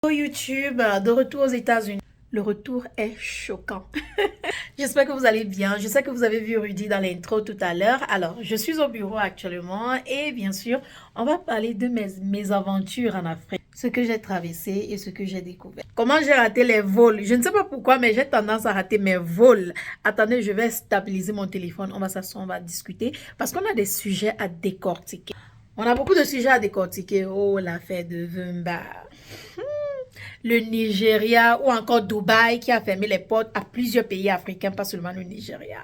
YouTube, de retour aux États-Unis. Le retour est choquant. J'espère que vous allez bien. Je sais que vous avez vu Rudy dans l'intro tout à l'heure. Alors, je suis au bureau actuellement et bien sûr, on va parler de mes aventures en Afrique. Ce que j'ai traversé et ce que j'ai découvert. Comment j'ai raté les vols. Je ne sais pas pourquoi, mais j'ai tendance à rater mes vols. Attendez, je vais stabiliser mon téléphone. On va s'asseoir, on va discuter parce qu'on a des sujets à décortiquer. On a beaucoup de sujets à décortiquer. Oh, l'affaire de Vumba. Le Nigeria ou encore Dubaï qui a fermé les portes à plusieurs pays africains, pas seulement le Nigeria.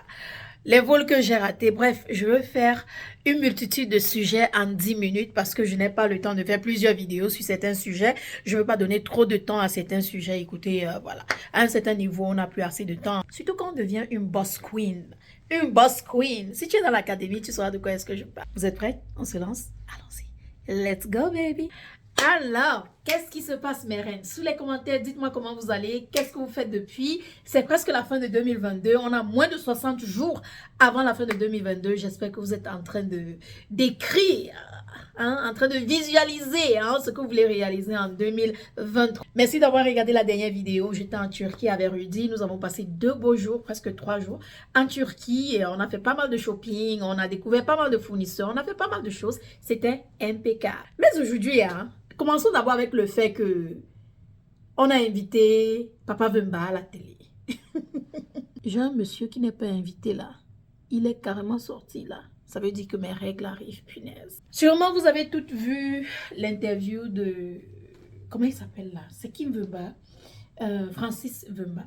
Les vols que j'ai ratés. Bref, je veux faire une multitude de sujets en 10 minutes parce que je n'ai pas le temps de faire plusieurs vidéos sur certains sujets. Je ne veux pas donner trop de temps à certains sujets. Écoutez, voilà. À un certain niveau, on n'a plus assez de temps. Surtout quand on devient une boss queen. Une boss queen. Si tu es dans l'académie, tu sauras de quoi est-ce que je parle. Vous êtes prêts? On se lance? Allons-y. Let's go, baby. Alors, qu'est-ce qui se passe, mes reines? Sous les commentaires, dites-moi comment vous allez. Qu'est-ce que vous faites depuis? C'est presque la fin de 2022. On a moins de 60 jours avant la fin de 2022. J'espère que vous êtes en train d'écrire, en train de visualiser ce que vous voulez réaliser en 2023. Merci d'avoir regardé la dernière vidéo. J'étais en Turquie avec Rudy. Nous avons passé 2 beaux jours, presque 3 jours en Turquie. Et on a fait pas mal de shopping. On a découvert pas mal de fournisseurs. On a fait pas mal de choses. C'était impeccable. Mais aujourd'hui, commençons d'abord avec le fait que on a invité Papa Vumba à la télé. J'ai un monsieur qui n'est pas invité là. Il est carrément sorti là. Ça veut dire que mes règles arrivent, punaise. Sûrement, vous avez toutes vu l'interview de... Comment il s'appelle là? C'est Kim Vumba. Francis Vumba.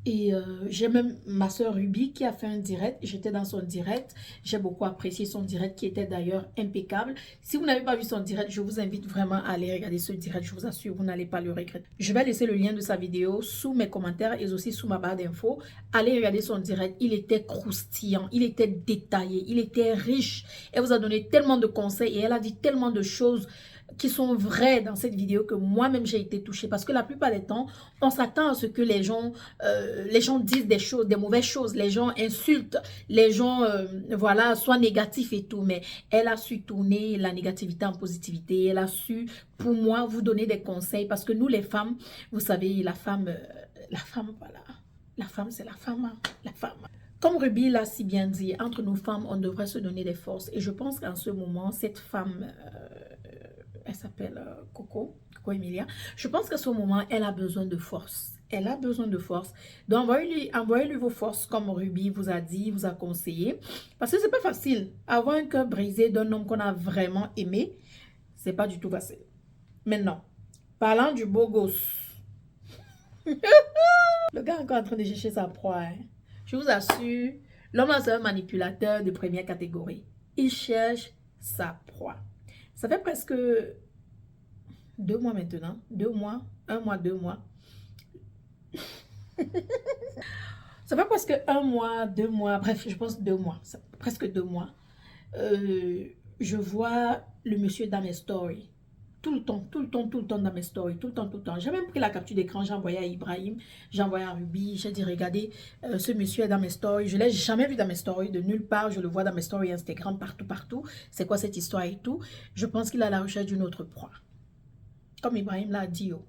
Et j'ai même ma soeur Ruby qui a fait un direct. J'étais dans son direct. J'ai beaucoup apprécié son direct qui était d'ailleurs impeccable. Si vous n'avez pas vu son direct, je vous invite vraiment à aller regarder ce direct. Je vous assure, vous n'allez pas le regretter. Je vais laisser le lien de sa vidéo sous mes commentaires et aussi sous ma barre d'infos. Allez regarder son direct. Il était croustillant, il était détaillé, il était riche. Elle vous a donné tellement de conseils et elle a dit tellement de choses qui sont vraies dans cette vidéo que moi-même j'ai été touchée parce que la plupart des temps, on s'attend à ce que les gens disent des choses, des mauvaises choses, les gens insultent, les gens, voilà, soient négatifs et tout, mais elle a su tourner la négativité en positivité, elle a su, pour moi, vous donner des conseils parce que nous les femmes, vous savez, la femme, voilà, la femme c'est la femme, la femme. Comme Ruby l'a si bien dit, entre nos femmes, on devrait se donner des forces et je pense qu'en ce moment, cette femme... elle s'appelle Coco Emilia. Je pense qu'à ce moment, elle a besoin de force. Elle a besoin de force. Donc, envoyez-lui vos forces comme Ruby vous a dit, vous a conseillé. Parce que c'est pas facile. Avoir un cœur brisé d'un homme qu'on a vraiment aimé, c'est pas du tout facile. Maintenant, parlant du beau gosse. Le gars est encore en train de chercher sa proie. Hein. Je vous assure, l'homme là, c'est un manipulateur de première catégorie. Il cherche sa proie. Ça fait presque 2 mois maintenant. 2 mois, 1 mois, 2 mois. Ça fait presque 1 mois, 2 mois, bref, je pense 2 mois. Presque 2 mois. Je vois le monsieur dans mes stories. Tout le temps, tout le temps, tout le temps dans mes stories. Tout le temps, tout le temps. J'ai même pris la capture d'écran, j'ai envoyé à Ibrahim, j'ai envoyé à Ruby. J'ai dit, regardez, ce monsieur est dans mes stories. Je ne l'ai jamais vu dans mes stories, de nulle part. Je le vois dans mes stories Instagram, partout, partout. C'est quoi cette histoire et tout. Je pense qu'il a la recherche d'une autre proie. Comme Ibrahim l'a dit, oh.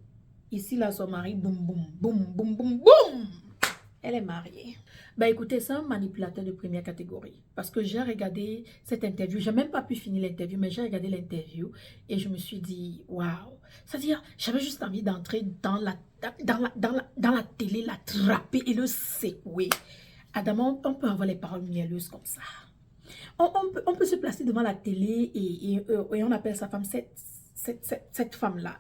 Ici, là, son mari, boum, boum, boum, boum, boum, boum. Elle est mariée. Ben écoutez, c'est un manipulateur de première catégorie. Parce que j'ai regardé cette interview. J'ai même pas pu finir l'interview, mais j'ai regardé l'interview et je me suis dit, waouh. C'est-à-dire, j'avais juste envie d'entrer dans la télé, l'attraper et le secouer. Adamant, on peut avoir les paroles mielleuses comme ça. On peut se placer devant la télé et on appelle sa femme cette femme-là.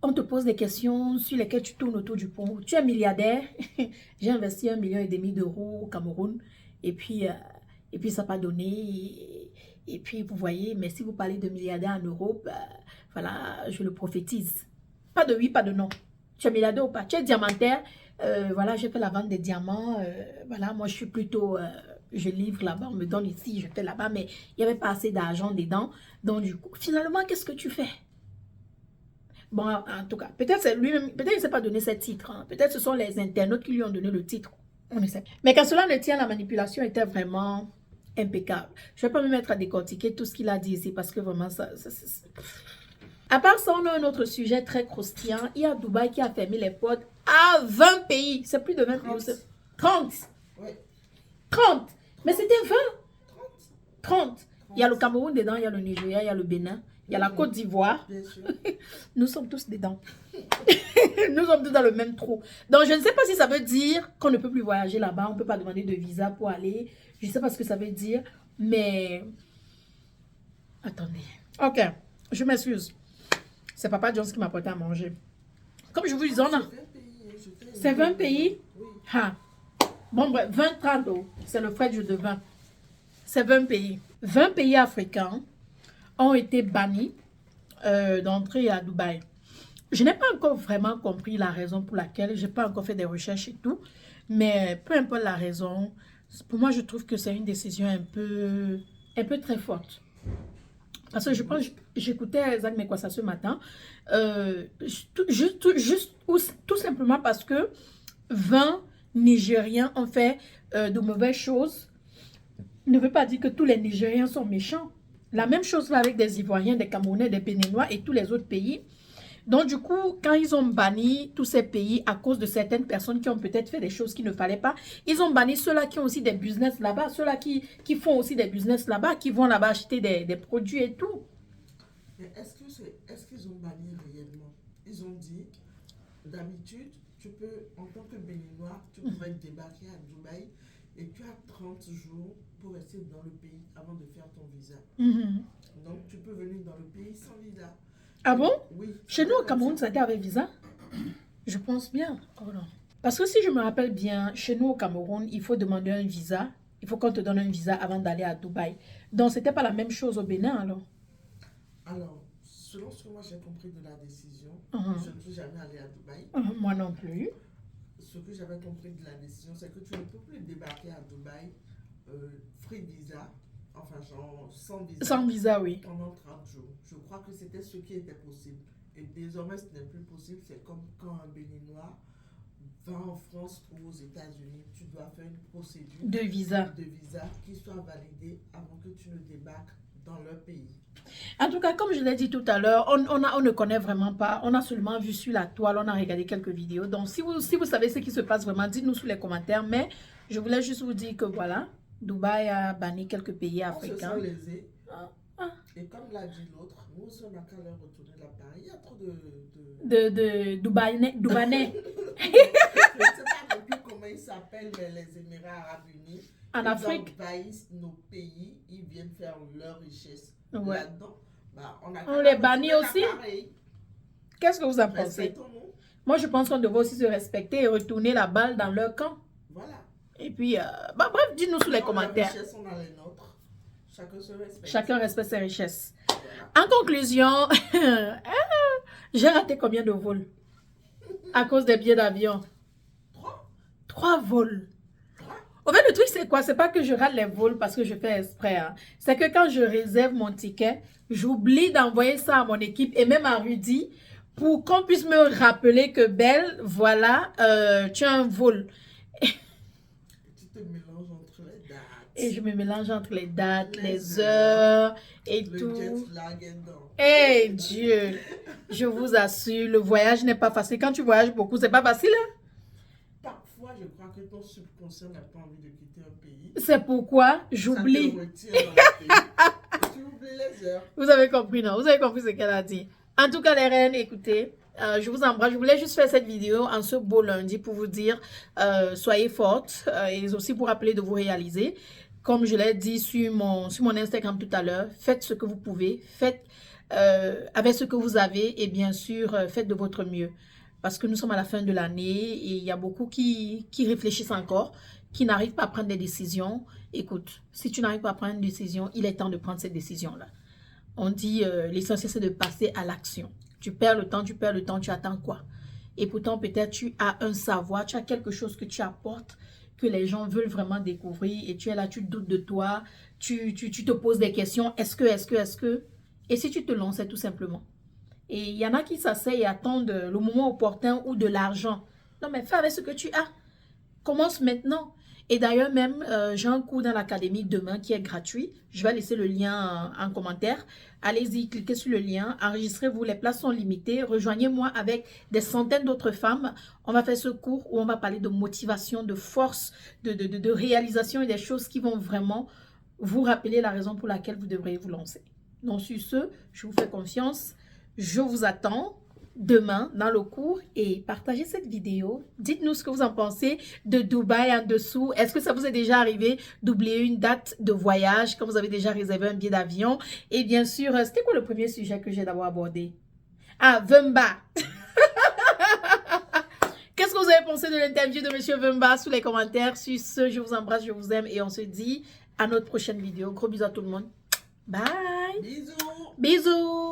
On te pose des questions sur lesquelles tu tournes autour du pot. Tu es milliardaire. J'ai investi 1,5 million d'euros au Cameroun. Et puis ça n'a pas donné. Et puis, vous voyez, mais si vous parlez de milliardaire en Europe, voilà, je le prophétise. Pas de oui, pas de non. Tu es milliardaire ou pas? Tu es diamantaire. Voilà, j'ai fait la vente des diamants. Voilà, moi, je suis plutôt... je livre là-bas, on me donne ici, je fais là-bas. Mais il n'y avait pas assez d'argent dedans. Donc, du coup, finalement, qu'est-ce que tu fais? Bon, en tout cas, peut-être c'est lui-même, peut-être il ne s'est pas donné ce titre. Hein. Peut-être ce sont les internautes qui lui ont donné le titre. On ne sait pas. Mais quand cela ne tient, la manipulation était vraiment impeccable. Je ne vais pas me mettre à décortiquer tout ce qu'il a dit ici parce que vraiment, À part ça, on a un autre sujet très croustillant. Il y a Dubaï qui a fermé les portes à 20 pays. C'est plus de 20 pays. 30. Oui. 30. Mais c'était 20. 30. 30. Il y a le Cameroun dedans, il y a le Nigeria, il y a le Bénin, il y a la Côte d'Ivoire. Bien sûr. Nous sommes tous dedans. Nous sommes tous dans le même trou. Donc, je ne sais pas si ça veut dire qu'on ne peut plus voyager là-bas. On ne peut pas demander de visa pour aller. Je ne sais pas ce que ça veut dire. Mais... Attendez. Ok. Je m'excuse. C'est Papa John's qui m'a apporté à manger. Comme je vous disais, on a... C'est 20 pays? Oui. Ah. Bon, bref, 20-30 euros. C'est le frais du de 20. C'est 20 pays. 20 pays africains ont été bannis d'entrer à Dubaï. Je n'ai pas encore vraiment compris la raison pour laquelle. Je n'ai pas encore fait des recherches et tout. Mais peu importe la raison, pour moi, je trouve que c'est une décision un peu très forte. Parce que je pense, j'écoutais Zach Mekwassa ce matin, tout simplement parce que 20 Nigériens ont fait de mauvaises choses, ne veut pas dire que tous les Nigériens sont méchants. La même chose va avec des Ivoiriens, des Camerounais, des Béninois et tous les autres pays. Donc du coup, quand ils ont banni tous ces pays à cause de certaines personnes qui ont peut-être fait des choses qu'il ne fallait pas, ils ont banni ceux-là qui ont aussi des business là-bas, ceux-là qui font aussi des business là-bas, qui vont là-bas acheter des produits et tout. Mais est-ce qu'ils ont banni réellement? Ils ont dit, d'habitude, tu peux, en tant que Béninois, tu pourrais débarquer à Dubaï et tu as 30 jours pour rester dans le pays avant de faire ton visa. Donc, tu peux venir dans le pays sans visa. Ah bon? Oui. Chez nous au Cameroun, ça a été avec visa? Je pense bien. Oh non. Parce que si je me rappelle bien, chez nous au Cameroun, il faut demander un visa. Il faut qu'on te donne un visa avant d'aller à Dubaï. Donc, c'était pas la même chose au Bénin alors? Alors, selon ce que moi j'ai compris de la décision, je ne suis jamais allée à Dubaï. Moi non plus. Ce que j'avais compris de la décision, c'est que tu ne peux plus débarquer à Dubaï free visa, enfin genre sans visa. Sans visa, oui. Pendant 30 jours. Je crois que c'était ce qui était possible. Et désormais, ce n'est plus possible. C'est comme quand un Béninois va en France ou aux États-Unis, tu dois faire une procédure de visa qui soit validée avant que tu ne débarques dans leur pays. En tout cas, comme je l'ai dit tout à l'heure, on ne connaît vraiment pas. On a seulement vu sur la toile, on a regardé quelques vidéos. Donc, si vous savez ce qui se passe vraiment, dites-nous sous les commentaires. Mais je voulais juste vous dire que voilà, Dubaï a banni quelques pays africains. On se sent lésés. Et comme l'a dit l'autre, nous aussi on n'a qu'à leur retourner l'appareil. Il y a trop de Dubaïnais. Je ne sais pas non plus comment ils s'appellent, mais les Émirats Arabes Unis. En Afrique. Ils envahissent nos pays, ils viennent faire leur richesse. Ouais. Là-dedans, on les bannit aussi. Qu'est-ce que vous en pensez? Moi, je pense qu'on devrait aussi se respecter et retourner la balle dans leur camp. Voilà. Et puis, bref, dites-nous sous les commentaires. Les richesses, on a les nôtres. Chacun se respecte. Chacun respecte ses richesses. Voilà. En conclusion, j'ai raté combien de vols à cause des billets d'avion? 3 vols. En fait, le truc, c'est quoi? C'est pas que je rate les vols parce que je fais exprès. Hein. C'est que quand je réserve mon ticket, j'oublie d'envoyer ça à mon équipe et même à Rudy pour qu'on puisse me rappeler que Belle, voilà, tu as un vol. Tu te mélanges entre les dates. Et je me mélange entre les dates, les heures et tout. Jet lag est dans. Eh Dieu, je vous assure, le voyage n'est pas facile. Quand tu voyages beaucoup, c'est pas facile. Hein? Parfois, je crois que ton subconscient n'a pas envie de quitter un pays. C'est pourquoi j'oublie. Tu oublies les heures. Vous avez compris, non? Vous avez compris ce qu'elle a dit. En tout cas, les reines, écoutez, je vous embrasse. Je voulais juste faire cette vidéo en ce beau lundi pour vous dire, soyez fortes et aussi pour rappeler de vous réaliser. Comme je l'ai dit sur mon Instagram tout à l'heure, faites ce que vous pouvez, faites avec ce que vous avez et bien sûr, faites de votre mieux. Parce que nous sommes à la fin de l'année et il y a beaucoup qui réfléchissent encore, qui n'arrivent pas à prendre des décisions. Écoute, si tu n'arrives pas à prendre une décision, il est temps de prendre cette décision-là. On dit, l'essentiel, c'est de passer à l'action. Tu perds le temps, tu attends quoi? Et pourtant, peut-être tu as un savoir, tu as quelque chose que tu apportes, que les gens veulent vraiment découvrir. Et tu es là, tu doutes de toi, tu te poses des questions. Est-ce que? Et si tu te lançais tout simplement? Et il y en a qui s'asseyent et attendent le moment opportun ou de l'argent. Non, mais fais avec ce que tu as. Commence maintenant. Et d'ailleurs même, j'ai un cours dans l'académie demain qui est gratuit. Je vais laisser le lien en commentaire. Allez-y, cliquez sur le lien, enregistrez-vous, les places sont limitées. Rejoignez-moi avec des centaines d'autres femmes. On va faire ce cours où on va parler de motivation, de force, de réalisation et des choses qui vont vraiment vous rappeler la raison pour laquelle vous devriez vous lancer. Donc sur ce, je vous fais confiance. Je vous attends demain dans le cours et partagez cette vidéo. Dites-nous ce que vous en pensez de Dubaï en dessous. Est-ce que ça vous est déjà arrivé d'oublier une date de voyage quand vous avez déjà réservé un billet d'avion? Et bien sûr, c'était quoi le premier sujet que j'ai d'abord abordé? Ah, Vemba. Qu'est-ce que vous avez pensé de l'interview de Monsieur Vemba sous les commentaires? Sur ce, je vous embrasse, je vous aime et on se dit à notre prochaine vidéo. Gros bisous à tout le monde. Bye. Bisous. Bisous.